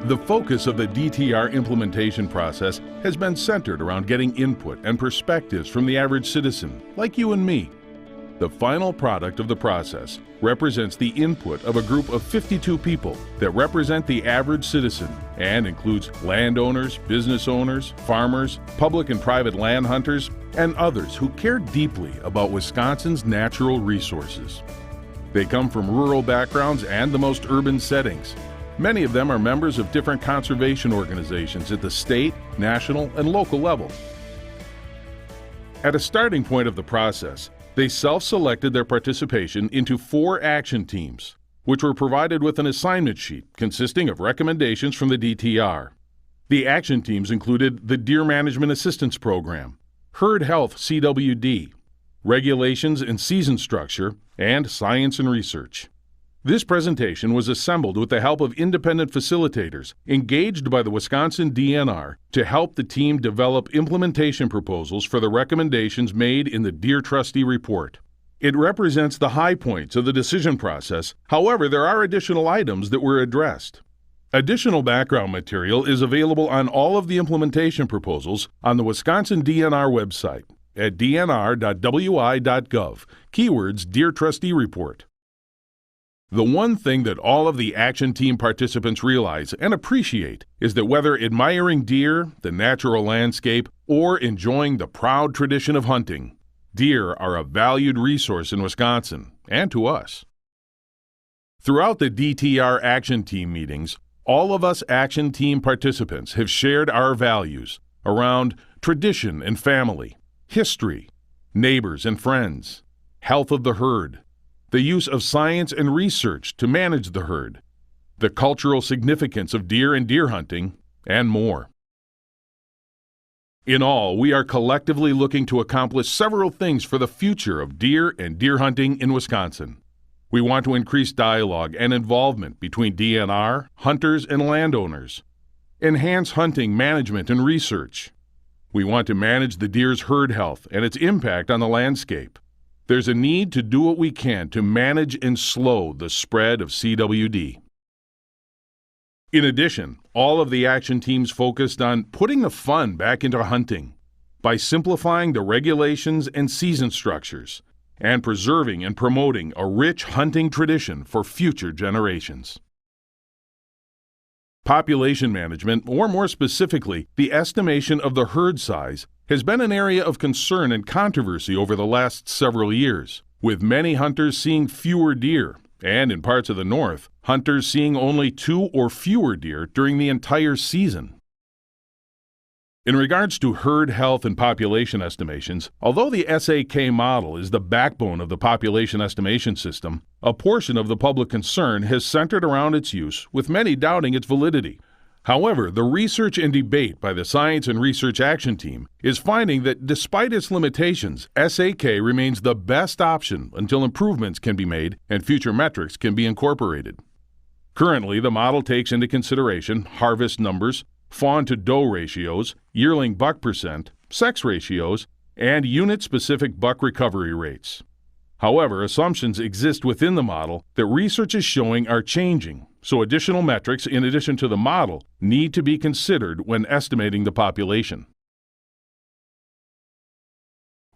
The focus of the DTR implementation process has been centered around getting input and perspectives from the average citizen, like you and me. The final product of the process represents the input of a group of 52 people that represent the average citizen and includes landowners, business owners, farmers, public and private land hunters, and others who care deeply about Wisconsin's natural resources. They come from rural backgrounds and the most urban settings. Many of them are members of different conservation organizations at the state, national, and local level. At a starting point of the process, they self-selected their participation into 4 action teams, which were provided with an assignment sheet consisting of recommendations from the DTR. The action teams included the Deer Management Assistance Program, Herd Health CWD, Regulations and Season Structure, and Science and Research. This presentation was assembled with the help of independent facilitators engaged by the Wisconsin DNR to help the team develop implementation proposals for the recommendations made in the Deer Trustee Report. It represents the high points of the decision process. However, there are additional items that were addressed. Additional background material is available on all of the implementation proposals on the Wisconsin DNR website at dnr.wi.gov, keywords Deer Trustee Report. The one thing that all of the action team participants realize and appreciate is that whether admiring deer, the natural landscape, or enjoying the proud tradition of hunting, deer are a valued resource in Wisconsin and to us. Throughout the DTR action team meetings, all of us action team participants have shared our values around tradition and family, history, neighbors and friends, health of the herd, the use of science and research to manage the herd, the cultural significance of deer and deer hunting, and more. In all, we are collectively looking to accomplish several things for the future of deer and deer hunting in Wisconsin. We want to increase dialogue and involvement between DNR, hunters, and landowners, enhance hunting management and research. We want to manage the deer's herd health and its impact on the landscape. There's a need to do what we can to manage and slow the spread of CWD. In addition, all of the action teams focused on putting the fun back into hunting by simplifying the regulations and season structures and preserving and promoting a rich hunting tradition for future generations. Population management, or more specifically, the estimation of the herd size, has been an area of concern and controversy over the last several years, with many hunters seeing fewer deer, and in parts of the north, hunters seeing only 2 or fewer deer during the entire season. In regards to herd health and population estimations, although the SAK model is the backbone of the population estimation system, a portion of the public concern has centered around its use, with many doubting its validity. However, the research and debate by the Science and Research Action Team is finding that despite its limitations, SAK remains the best option until improvements can be made and future metrics can be incorporated. Currently, the model takes into consideration harvest numbers, fawn to doe ratios, yearling buck percent, sex ratios, and unit-specific buck recovery rates. However, assumptions exist within the model that research is showing are changing, so additional metrics in addition to the model need to be considered when estimating the population.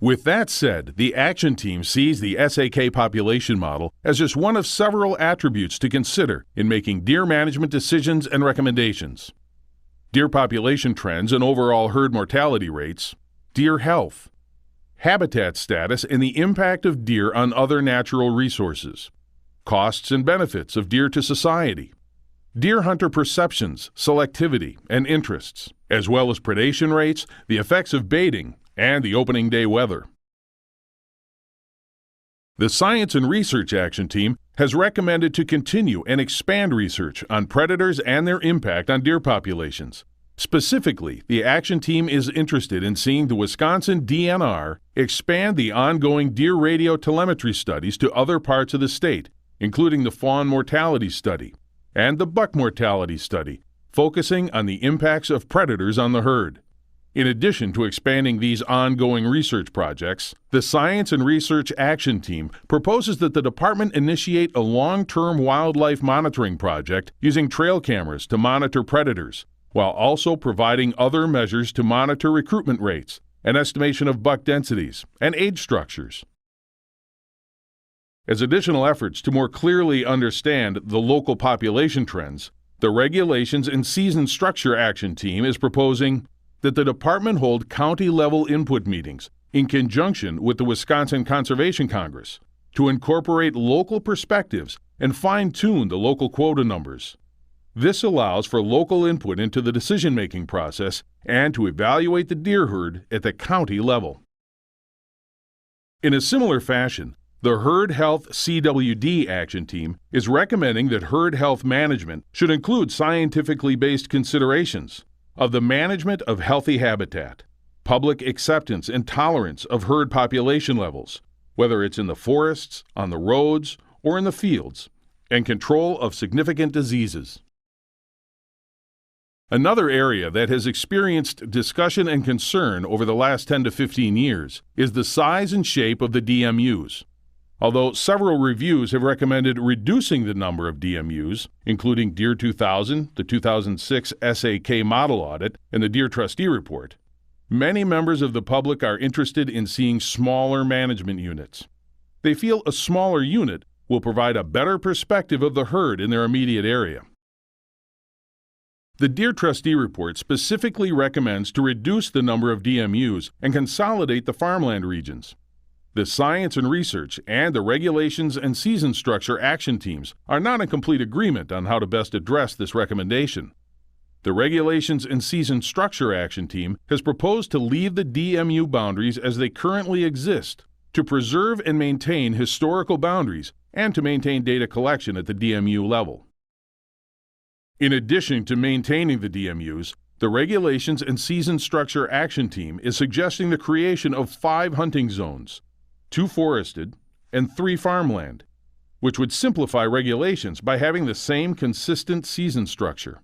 With that said, the action team sees the SAK population model as just one of several attributes to consider in making deer management decisions and recommendations. Deer population trends and overall herd mortality rates, deer health, habitat status and the impact of deer on other natural resources, costs and benefits of deer to society, deer hunter perceptions, selectivity, and interests, as well as predation rates, the effects of baiting, and the opening day weather. The Science and Research Action Team has recommended to continue and expand research on predators and their impact on deer populations. Specifically, the Action Team is interested in seeing the Wisconsin DNR expand the ongoing deer radio telemetry studies to other parts of the state, including the fawn mortality study and the buck mortality study, focusing on the impacts of predators on the herd. In addition to expanding these ongoing research projects, the Science and Research Action Team proposes that the department initiate a long-term wildlife monitoring project using trail cameras to monitor predators, while also providing other measures to monitor recruitment rates, an estimation of buck densities, and age structures. As additional efforts to more clearly understand the local population trends, the Regulations and Season Structure Action Team is proposing that the department hold county-level input meetings in conjunction with the Wisconsin Conservation Congress to incorporate local perspectives and fine-tune the local quota numbers. This allows for local input into the decision-making process and to evaluate the deer herd at the county level. In a similar fashion, the Herd Health CWD Action Team is recommending that herd health management should include scientifically based considerations of the management of healthy habitat, public acceptance and tolerance of herd population levels, whether it's in the forests, on the roads, or in the fields, and control of significant diseases. Another area that has experienced discussion and concern over the last 10 to 15 years is the size and shape of the DMUs. Although several reviews have recommended reducing the number of DMUs, including Deer 2000, the 2006 SAK model audit, and the Deer Trustee Report, many members of the public are interested in seeing smaller management units. They feel a smaller unit will provide a better perspective of the herd in their immediate area. The Deer Trustee Report specifically recommends to reduce the number of DMUs and consolidate the farmland regions. The Science and Research and the Regulations and Season Structure Action Teams are not in complete agreement on how to best address this recommendation. The Regulations and Season Structure Action Team has proposed to leave the DMU boundaries as they currently exist, to preserve and maintain historical boundaries, and to maintain data collection at the DMU level. In addition to maintaining the DMUs, the Regulations and Season Structure Action Team is suggesting the creation of 5 hunting zones, 2 forested, and 3 farmland, which would simplify regulations by having the same consistent season structure.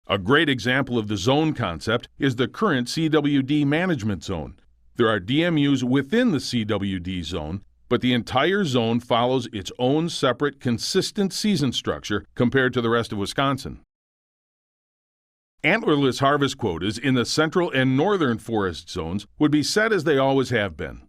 A great example of the zone concept is the current CWD management zone. There are DMUs within the CWD zone, but the entire zone follows its own separate, consistent season structure compared to the rest of Wisconsin. Antlerless harvest quotas in the central and northern forest zones would be set as they always have been.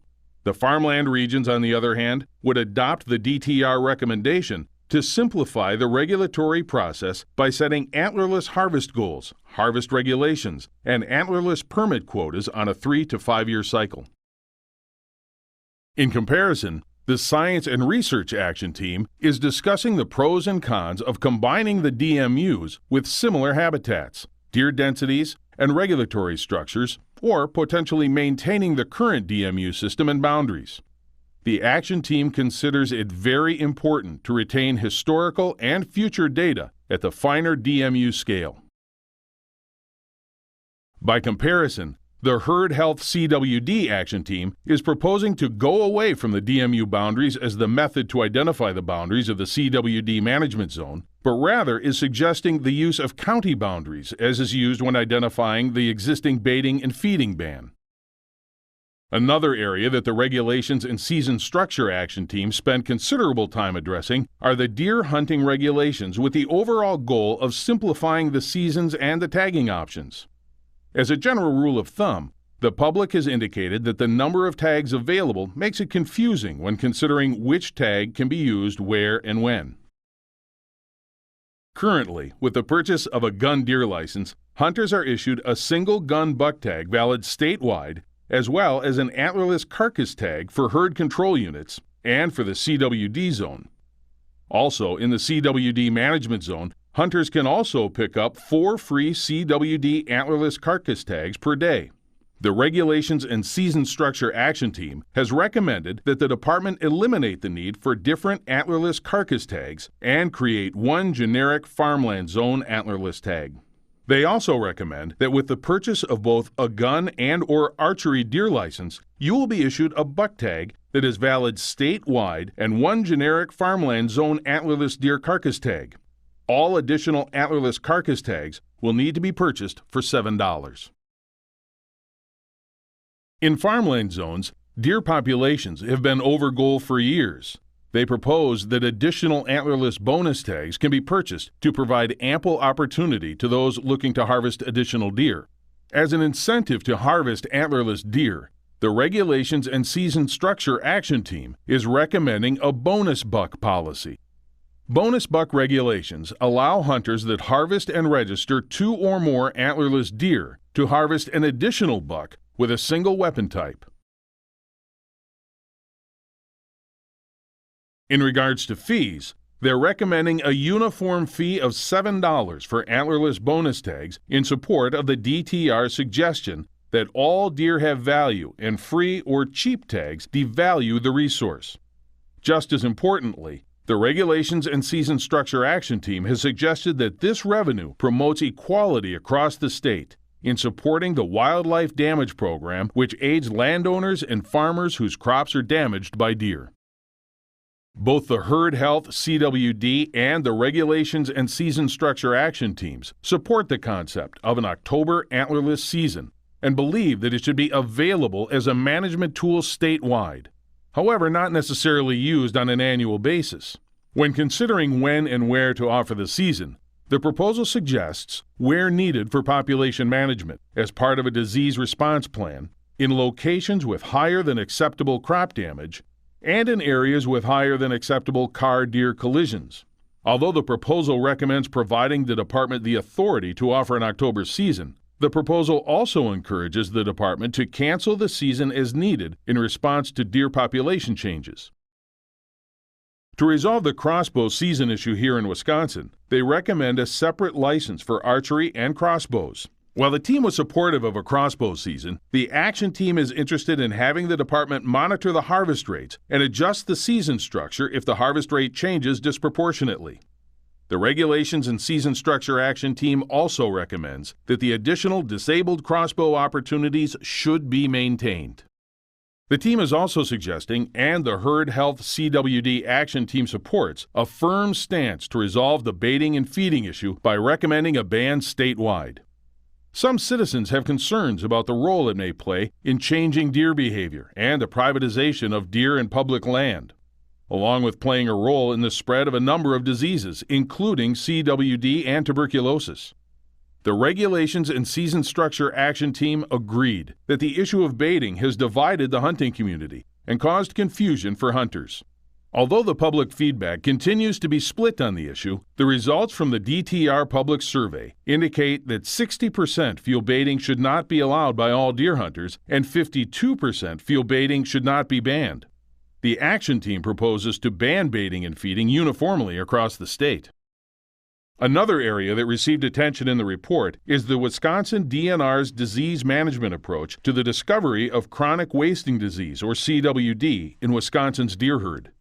The farmland regions, on the other hand, would adopt the DTR recommendation to simplify the regulatory process by setting antlerless harvest goals, harvest regulations, and antlerless permit quotas on a 3 to 5 year cycle. In comparison, the Science and Research Action Team is discussing the pros and cons of combining the DMUs with similar habitats, deer densities, and regulatory structures, or potentially maintaining the current DMU system and boundaries. The Action Team considers it very important to retain historical and future data at the finer DMU scale. By comparison, the Herd Health CWD Action Team is proposing to go away from the DMU boundaries as the method to identify the boundaries of the CWD management zone, but rather is suggesting the use of county boundaries as is used when identifying the existing baiting and feeding ban. Another area that the Regulations and Season Structure Action Team spend considerable time addressing are the deer hunting regulations, with the overall goal of simplifying the seasons and the tagging options. As a general rule of thumb, the public has indicated that the number of tags available makes it confusing when considering which tag can be used where and when. Currently, with the purchase of a gun deer license, hunters are issued a single gun buck tag valid statewide, as well as an antlerless carcass tag for herd control units and for the CWD zone. Also, in the CWD management zone, hunters can also pick up 4 free CWD antlerless carcass tags per day. The Regulations and Season Structure Action Team has recommended that the department eliminate the need for different antlerless carcass tags and create one generic farmland zone antlerless tag. They also recommend that with the purchase of both a gun and/or archery deer license, you will be issued a buck tag that is valid statewide and one generic farmland zone antlerless deer carcass tag. All additional antlerless carcass tags will need to be purchased for $7. In farmland zones, deer populations have been over goal for years. They propose that additional antlerless bonus tags can be purchased to provide ample opportunity to those looking to harvest additional deer. As an incentive to harvest antlerless deer, the Regulations and Season Structure Action Team is recommending a bonus buck policy. Bonus buck regulations allow hunters that harvest and register 2 or more antlerless deer to harvest an additional buck with a single weapon type. In regards to fees, they're recommending a uniform fee of $7 for antlerless bonus tags in support of the DTR suggestion that all deer have value and free or cheap tags devalue the resource. Just as importantly, the Regulations and Season Structure Action Team has suggested that this revenue promotes equality across the state in supporting the Wildlife Damage Program, which aids landowners and farmers whose crops are damaged by deer. Both the Herd Health CWD and the Regulations and Season Structure Action Teams support the concept of an October antlerless season and believe that it should be available as a management tool statewide, however not necessarily used on an annual basis. When considering when and where to offer the season, the proposal suggests, where needed for population management as part of a disease response plan, in locations with higher than acceptable crop damage, and in areas with higher than acceptable car-deer collisions. Although the proposal recommends providing the department the authority to offer an October season, the proposal also encourages the department to cancel the season as needed in response to deer population changes. To resolve the crossbow season issue here in Wisconsin, they recommend a separate license for archery and crossbows. While the team was supportive of a crossbow season, the action team is interested in having the department monitor the harvest rates and adjust the season structure if the harvest rate changes disproportionately. The Regulations and Season Structure Action Team also recommends that the additional disabled crossbow opportunities should be maintained. The team is also suggesting, and the Herd Health CWD Action Team supports, a firm stance to resolve the baiting and feeding issue by recommending a ban statewide. Some citizens have concerns about the role it may play in changing deer behavior and the privatization of deer and public land, along with playing a role in the spread of a number of diseases, including CWD and tuberculosis. The Regulations and Season Structure Action Team agreed that the issue of baiting has divided the hunting community and caused confusion for hunters. Although the public feedback continues to be split on the issue, the results from the DTR public survey indicate that 60% feel baiting should not be allowed by all deer hunters and 52% feel baiting should not be banned. The action team proposes to ban baiting and feeding uniformly across the state. Another area that received attention in the report is the Wisconsin DNR's disease management approach to the discovery of chronic wasting disease, or CWD, in Wisconsin's deer herd.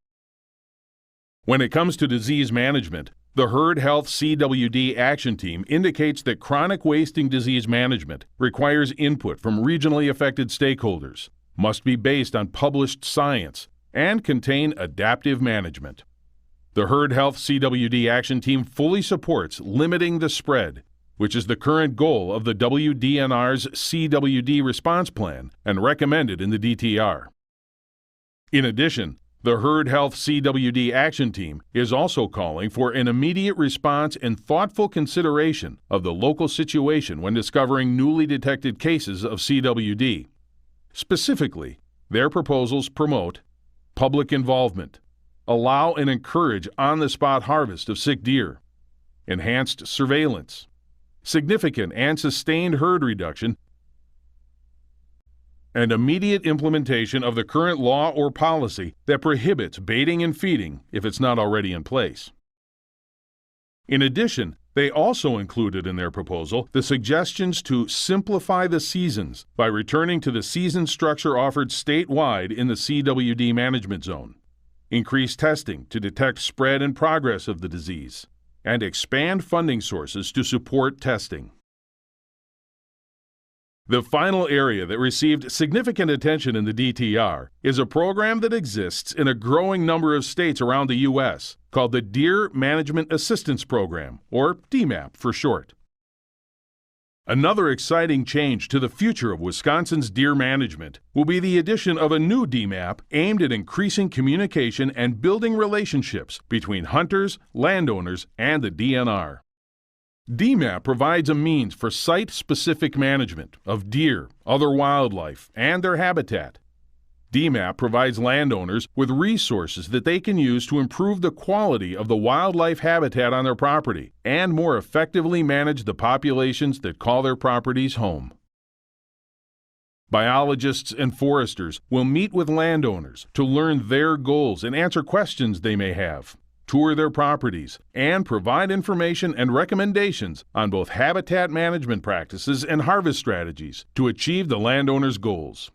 When it comes to disease management, the Herd Health CWD Action Team indicates that chronic wasting disease management requires input from regionally affected stakeholders, must be based on published science, and contain adaptive management. The Herd Health CWD Action Team fully supports limiting the spread, which is the current goal of the WDNR's CWD response plan and recommended in the DTR. In addition, the Herd Health CWD Action Team is also calling for an immediate response and thoughtful consideration of the local situation when discovering newly detected cases of CWD. Specifically, their proposals promote public involvement, allow and encourage on-the-spot harvest of sick deer, enhanced surveillance, significant and sustained herd reduction, and immediate implementation of the current law or policy that prohibits baiting and feeding if it's not already in place. In addition, they also included in their proposal the suggestions to simplify the seasons by returning to the season structure offered statewide in the CWD management zone, increase testing to detect spread and progress of the disease, and expand funding sources to support testing. The final area that received significant attention in the DTR is a program that exists in a growing number of states around the U.S. called the Deer Management Assistance Program, or DMAP for short. Another exciting change to the future of Wisconsin's deer management will be the addition of a new DMAP aimed at increasing communication and building relationships between hunters, landowners, and the DNR. DMAP provides a means for site-specific management of deer, other wildlife, and their habitat. DMAP provides landowners with resources that they can use to improve the quality of the wildlife habitat on their property and more effectively manage the populations that call their properties home. Biologists and foresters will meet with landowners to learn their goals and answer questions they may have, tour their properties, and provide information and recommendations on both habitat management practices and harvest strategies to achieve the landowner's goals.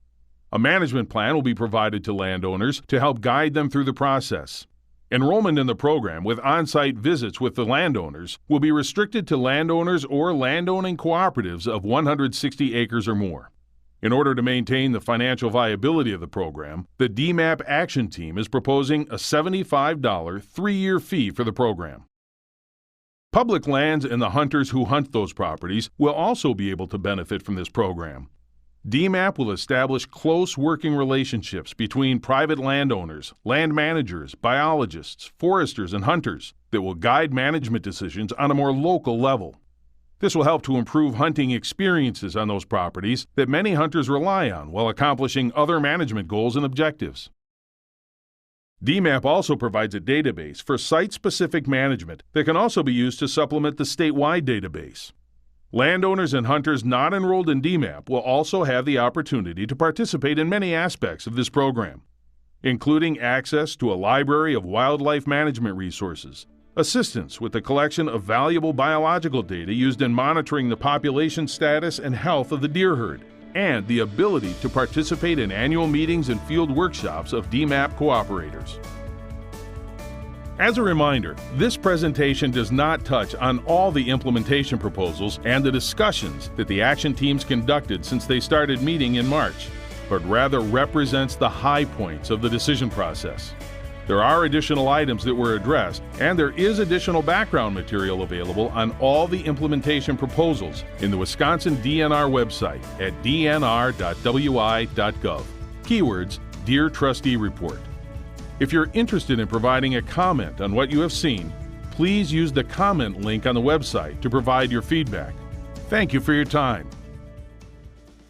A management plan will be provided to landowners to help guide them through the process. Enrollment in the program with on-site visits with the landowners will be restricted to landowners or landowning cooperatives of 160 acres or more. In order to maintain the financial viability of the program, the DMAP Action Team is proposing a $75 three-year fee for the program. Public lands and the hunters who hunt those properties will also be able to benefit from this program. DMAP will establish close working relationships between private landowners, land managers, biologists, foresters, and hunters that will guide management decisions on a more local level. This will help to improve hunting experiences on those properties that many hunters rely on while accomplishing other management goals and objectives. DMAP also provides a database for site-specific management that can also be used to supplement the statewide database. Landowners and hunters not enrolled in DMAP will also have the opportunity to participate in many aspects of this program, including access to a library of wildlife management resources, assistance with the collection of valuable biological data used in monitoring the population status and health of the deer herd, and the ability to participate in annual meetings and field workshops of DMAP cooperators. As a reminder, this presentation does not touch on all the implementation proposals and the discussions that the action teams conducted since they started meeting in March, but rather represents the high points of the decision process. There are additional items that were addressed, and there is additional background material available on all the implementation proposals in the Wisconsin DNR website at dnr.wi.gov. Keywords: Deer Trustee Report. If you're interested in providing a comment on what you have seen, please use the comment link on the website to provide your feedback. Thank you for your time.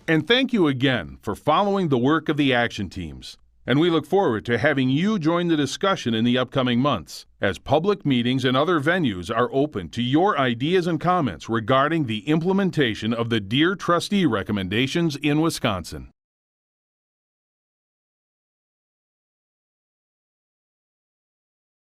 And thank you again for following the work of the action teams. And we look forward to having you join the discussion in the upcoming months, as public meetings and other venues are open to your ideas and comments regarding the implementation of the Deer Trustee recommendations in Wisconsin.